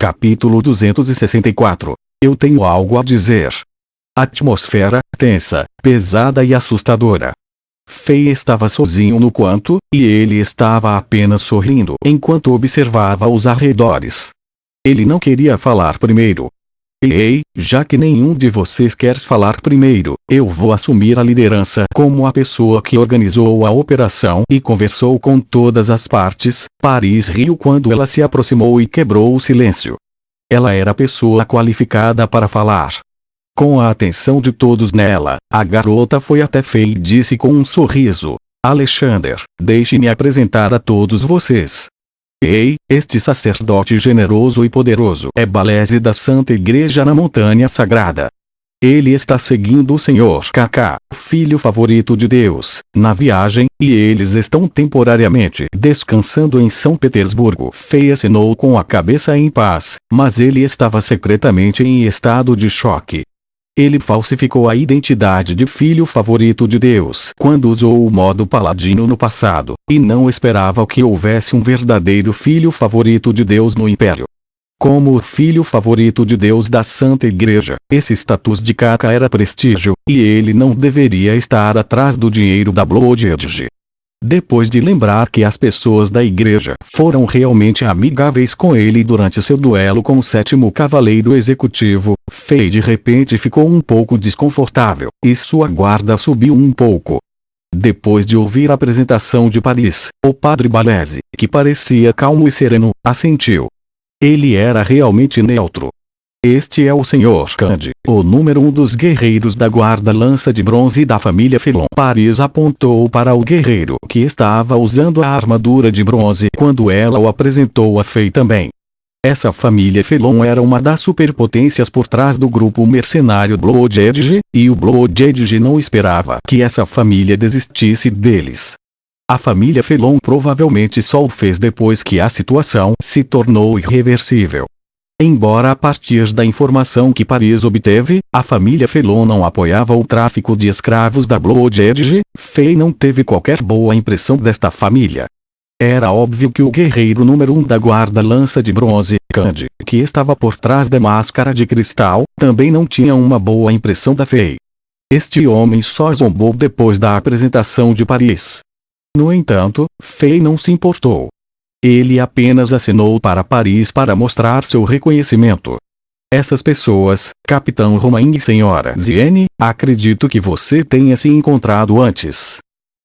Capítulo 264. Eu tenho algo a dizer. Atmosfera, tensa, pesada e assustadora. Fei estava sozinho no quarto, e ele estava apenas sorrindo enquanto observava os arredores. Ele não queria falar primeiro. Ei, já que nenhum de vocês quer falar primeiro, eu vou assumir a liderança como a pessoa que organizou a operação e conversou com todas as partes. Paris riu quando ela se aproximou e quebrou o silêncio. Ela era a pessoa qualificada para falar. Com a atenção de todos nela, a garota foi até Fei e disse com um sorriso: Alexander, deixe-me apresentar a todos vocês. Ei, este sacerdote generoso e poderoso é Balese da Santa Igreja na Montanha Sagrada. Ele está seguindo o Senhor Kaká, filho favorito de Deus, na viagem, e eles estão temporariamente descansando em São Petersburgo. Fei assinou com a cabeça em paz, mas ele estava secretamente em estado de choque. Ele falsificou a identidade de filho favorito de Deus quando usou o modo paladino no passado, e não esperava que houvesse um verdadeiro filho favorito de Deus no Império. Como o filho favorito de Deus da Santa Igreja, esse status de Kaká era prestígio, e ele não deveria estar atrás do dinheiro da Blood Edge. Depois de lembrar que as pessoas da igreja foram realmente amigáveis com ele durante seu duelo com o sétimo cavaleiro executivo, Fei de repente ficou um pouco desconfortável, e sua guarda subiu um pouco. Depois de ouvir a apresentação de Paris, o padre Balese, que parecia calmo e sereno, assentiu. Ele era realmente neutro. Este é o Sr. Candy, o número 1 dos guerreiros da guarda-lança de bronze da família Felon. Paris apontou para o guerreiro que estava usando a armadura de bronze quando ela o apresentou a Fei também. Essa família Felon era uma das superpotências por trás do grupo mercenário Blood Edge, e o Blood Edge não esperava que essa família desistisse deles. A família Felon provavelmente só o fez depois que a situação se tornou irreversível. Embora a partir da informação que Paris obteve, a família Felon não apoiava o tráfico de escravos da Blood Edge, Fei não teve qualquer boa impressão desta família. Era óbvio que o guerreiro número 1 da guarda-lança de bronze, Candy, que estava por trás da máscara de cristal, também não tinha uma boa impressão da Fei. Este homem só zombou depois da apresentação de Paris. No entanto, Fei não se importou. Ele apenas assinou para Paris para mostrar seu reconhecimento. Essas pessoas, Capitão Romain e Senhora Ziene, acredito que você tenha se encontrado antes.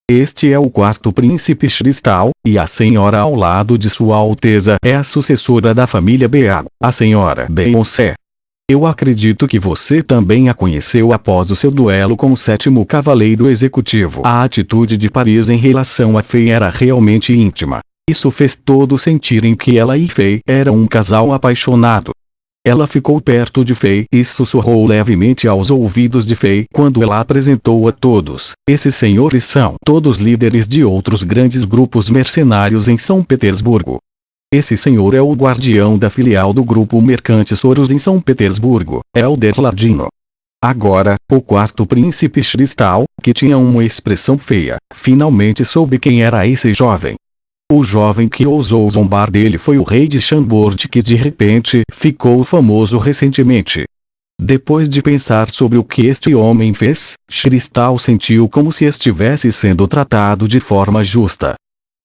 Este é o quarto príncipe Cristal, e a senhora ao lado de Sua Alteza é a sucessora da família Beago, a senhora Beyoncé. Eu acredito que você também a conheceu após o seu duelo com o sétimo cavaleiro executivo. A atitude de Paris em relação a Fei era realmente íntima. Isso fez todos sentirem que ela e Fei eram um casal apaixonado. Ela ficou perto de Fei e sussurrou levemente aos ouvidos de Fei quando ela apresentou a todos. Esses senhores são todos líderes de outros grandes grupos mercenários em São Petersburgo. Esse senhor é o guardião da filial do grupo mercante Soros em São Petersburgo, Elder Ladino. Agora, o quarto príncipe Cristal, que tinha uma expressão feia, finalmente soube quem era esse jovem. O jovem que ousou zombar dele foi o rei de Chambord, que de repente ficou famoso recentemente. Depois de pensar sobre o que este homem fez, Cristal sentiu como se estivesse sendo tratado de forma justa.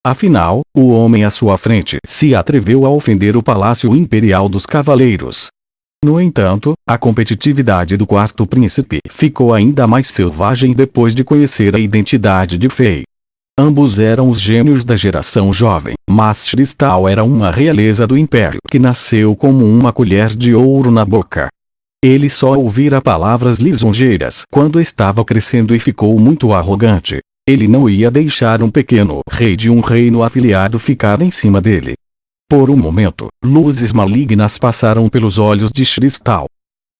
Afinal, o homem à sua frente se atreveu a ofender o Palácio Imperial dos Cavaleiros. No entanto, a competitividade do quarto príncipe ficou ainda mais selvagem depois de conhecer a identidade de Fei. Ambos eram os gênios da geração jovem, mas Cristal era uma realeza do Império que nasceu como uma colher de ouro na boca. Ele só ouvira palavras lisonjeiras quando estava crescendo e ficou muito arrogante. Ele não ia deixar um pequeno rei de um reino afiliado ficar em cima dele. Por um momento, luzes malignas passaram pelos olhos de Cristal.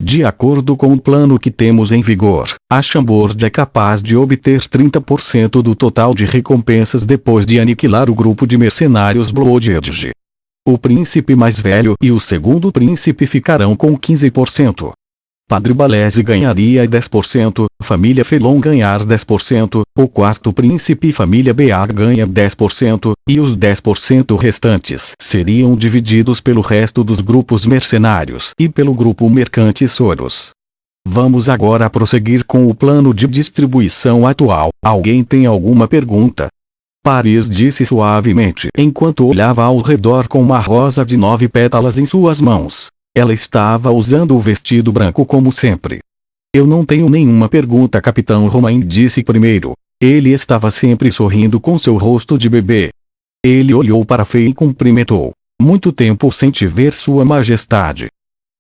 De acordo com o plano que temos em vigor, a Chambord é capaz de obter 30% do total de recompensas depois de aniquilar o grupo de mercenários Blood Edge. O príncipe mais velho e o segundo príncipe ficarão com 15%. Padre Balese ganharia 10%, família Felon ganhar 10%, o quarto príncipe e família BA ganha 10%, e os 10% restantes seriam divididos pelo resto dos grupos mercenários e pelo grupo mercante Soros. Vamos agora prosseguir com o plano de distribuição atual. Alguém tem alguma pergunta? Paris disse suavemente enquanto olhava ao redor com uma rosa de 9 pétalas em suas mãos. Ela estava usando o vestido branco como sempre. Eu não tenho nenhuma pergunta, Capitão Romain disse primeiro. Ele estava sempre sorrindo com seu rosto de bebê. Ele olhou para Fei e cumprimentou. Muito tempo sem te ver, Sua Majestade.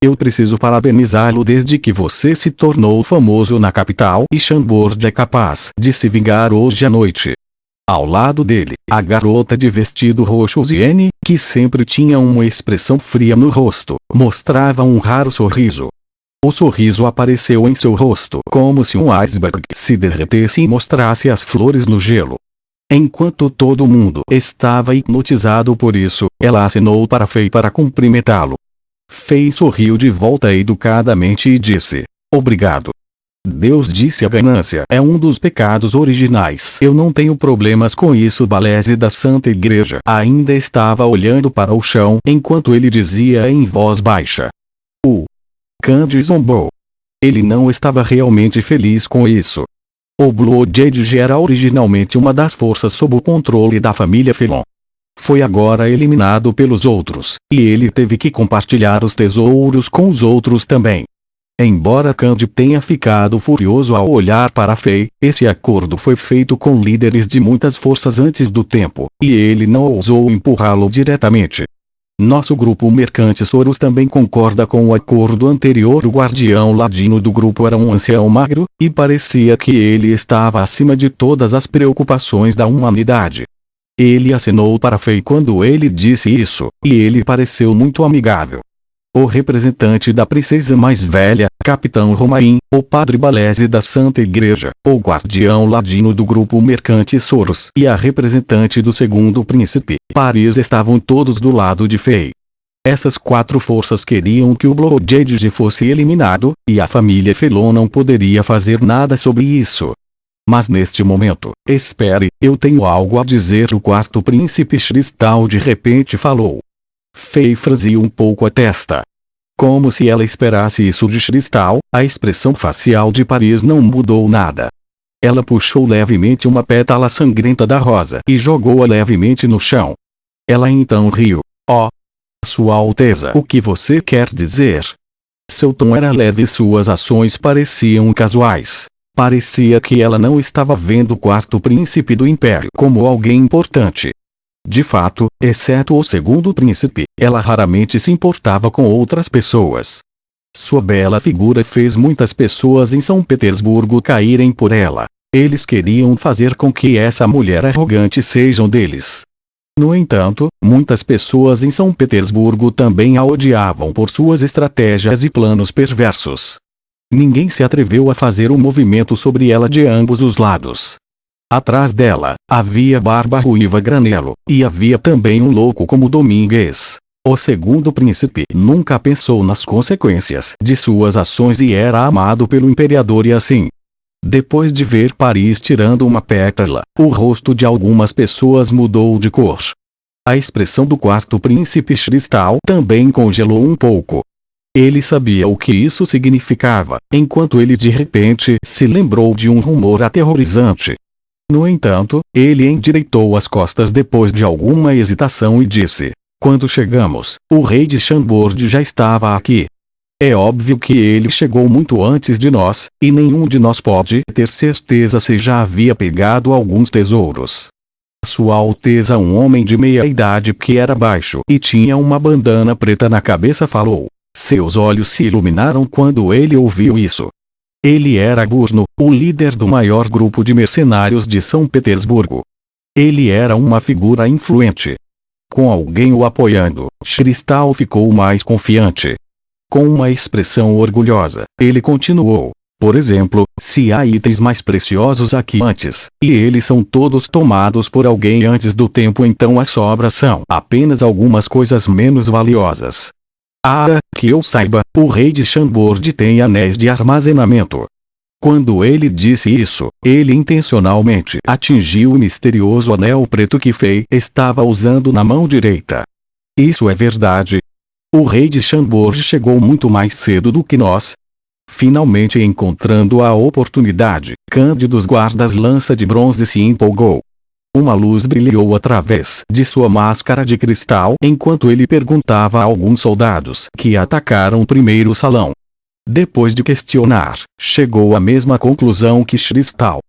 Eu preciso parabenizá-lo desde que você se tornou famoso na capital e Chambord é capaz de se vingar hoje à noite. Ao lado dele, a garota de vestido roxo Ziene, que sempre tinha uma expressão fria no rosto, mostrava um raro sorriso. O sorriso apareceu em seu rosto como se um iceberg se derretesse e mostrasse as flores no gelo. Enquanto todo mundo estava hipnotizado por isso, ela acenou para Fei para cumprimentá-lo. Fei sorriu de volta educadamente e disse: obrigado. Deus disse: a ganância é um dos pecados originais. Eu não tenho problemas com isso. Balese da Santa Igreja ainda estava olhando para o chão enquanto ele dizia em voz baixa. O Candy zombou. Ele não estava realmente feliz com isso. O Blue Jade era originalmente uma das forças sob o controle da família Felon. Foi agora eliminado pelos outros, e ele teve que compartilhar os tesouros com os outros também. Embora Candy tenha ficado furioso ao olhar para Fei, esse acordo foi feito com líderes de muitas forças antes do tempo, e ele não ousou empurrá-lo diretamente. Nosso grupo mercante Soros também concorda com o acordo anterior. O guardião ladino do grupo era um ancião magro, e parecia que ele estava acima de todas as preocupações da humanidade. Ele acenou para Fei quando ele disse isso, e ele pareceu muito amigável. O representante da princesa mais velha, Capitão Romain, o Padre Balese da Santa Igreja, o guardião ladino do grupo mercante Soros e a representante do segundo príncipe, Paris, estavam todos do lado de Fei. Essas 4 forças queriam que o Blue Jade fosse eliminado, e a família Felon não poderia fazer nada sobre isso. Mas neste momento, espere, eu tenho algo a dizer. O quarto príncipe Cristal de repente falou. Fei franziu um pouco a testa. Como se ela esperasse isso de Cristal, a expressão facial de Paris não mudou nada. Ela puxou levemente uma pétala sangrenta da rosa e jogou-a levemente no chão. Ela então riu. Oh, Sua Alteza, o que você quer dizer? Seu tom era leve e suas ações pareciam casuais. Parecia que ela não estava vendo o quarto príncipe do império como alguém importante. De fato, exceto o segundo príncipe, ela raramente se importava com outras pessoas. Sua bela figura fez muitas pessoas em São Petersburgo caírem por ela. Eles queriam fazer com que essa mulher arrogante seja um deles. No entanto, muitas pessoas em São Petersburgo também a odiavam por suas estratégias e planos perversos. Ninguém se atreveu a fazer um movimento sobre ela de ambos os lados. Atrás dela, havia Barba Ruiva Granelo, e havia também um louco como Domingues. O segundo príncipe nunca pensou nas consequências de suas ações e era amado pelo imperador e assim. Depois de ver Paris tirando uma pétala, o rosto de algumas pessoas mudou de cor. A expressão do quarto príncipe Cristal também congelou um pouco. Ele sabia o que isso significava, enquanto ele de repente se lembrou de um rumor aterrorizante. No entanto, ele endireitou as costas depois de alguma hesitação e disse: quando chegamos, o rei de Chambord já estava aqui. É óbvio que ele chegou muito antes de nós, e nenhum de nós pode ter certeza se já havia pegado alguns tesouros. Sua Alteza, um homem de meia idade que era baixo e tinha uma bandana preta na cabeça, falou. Seus olhos se iluminaram quando ele ouviu isso. Ele era Gurno, o líder do maior grupo de mercenários de São Petersburgo. Ele era uma figura influente. Com alguém o apoiando, Cristal ficou mais confiante. Com uma expressão orgulhosa, ele continuou. Por exemplo, se há itens mais preciosos aqui antes, e eles são todos tomados por alguém antes do tempo, então as sobras são apenas algumas coisas menos valiosas. Que eu saiba, o rei de Chambord tem anéis de armazenamento. Quando ele disse isso, ele intencionalmente atingiu o misterioso anel preto que Fei estava usando na mão direita. Isso é verdade. O rei de Chambord chegou muito mais cedo do que nós. Finalmente encontrando a oportunidade, Cândidos guardas-lança de bronze se empolgou. Uma luz brilhou através de sua máscara de cristal enquanto ele perguntava a alguns soldados que atacaram primeiro o salão. Depois de questionar, chegou à mesma conclusão que Cristal.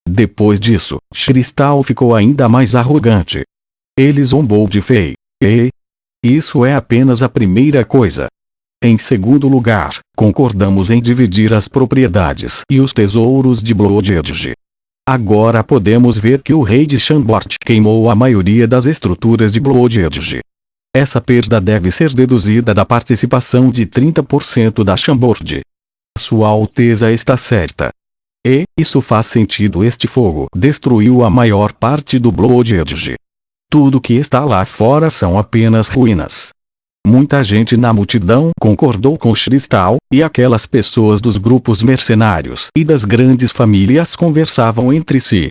Depois disso, Cristal ficou ainda mais arrogante. Ele zombou de Fei. Isso é apenas a primeira coisa. Em segundo lugar, concordamos em dividir as propriedades e os tesouros de Blood Edge. Agora podemos ver que o rei de Chambord queimou a maioria das estruturas de Blood Edge. Essa perda deve ser deduzida da participação de 30% da Chambord. Sua Alteza está certa. E isso faz sentido. Este fogo destruiu a maior parte do Blood Edge. Tudo que está lá fora são apenas ruínas. Muita gente na multidão concordou com Cristal, e aquelas pessoas dos grupos mercenários e das grandes famílias conversavam entre si.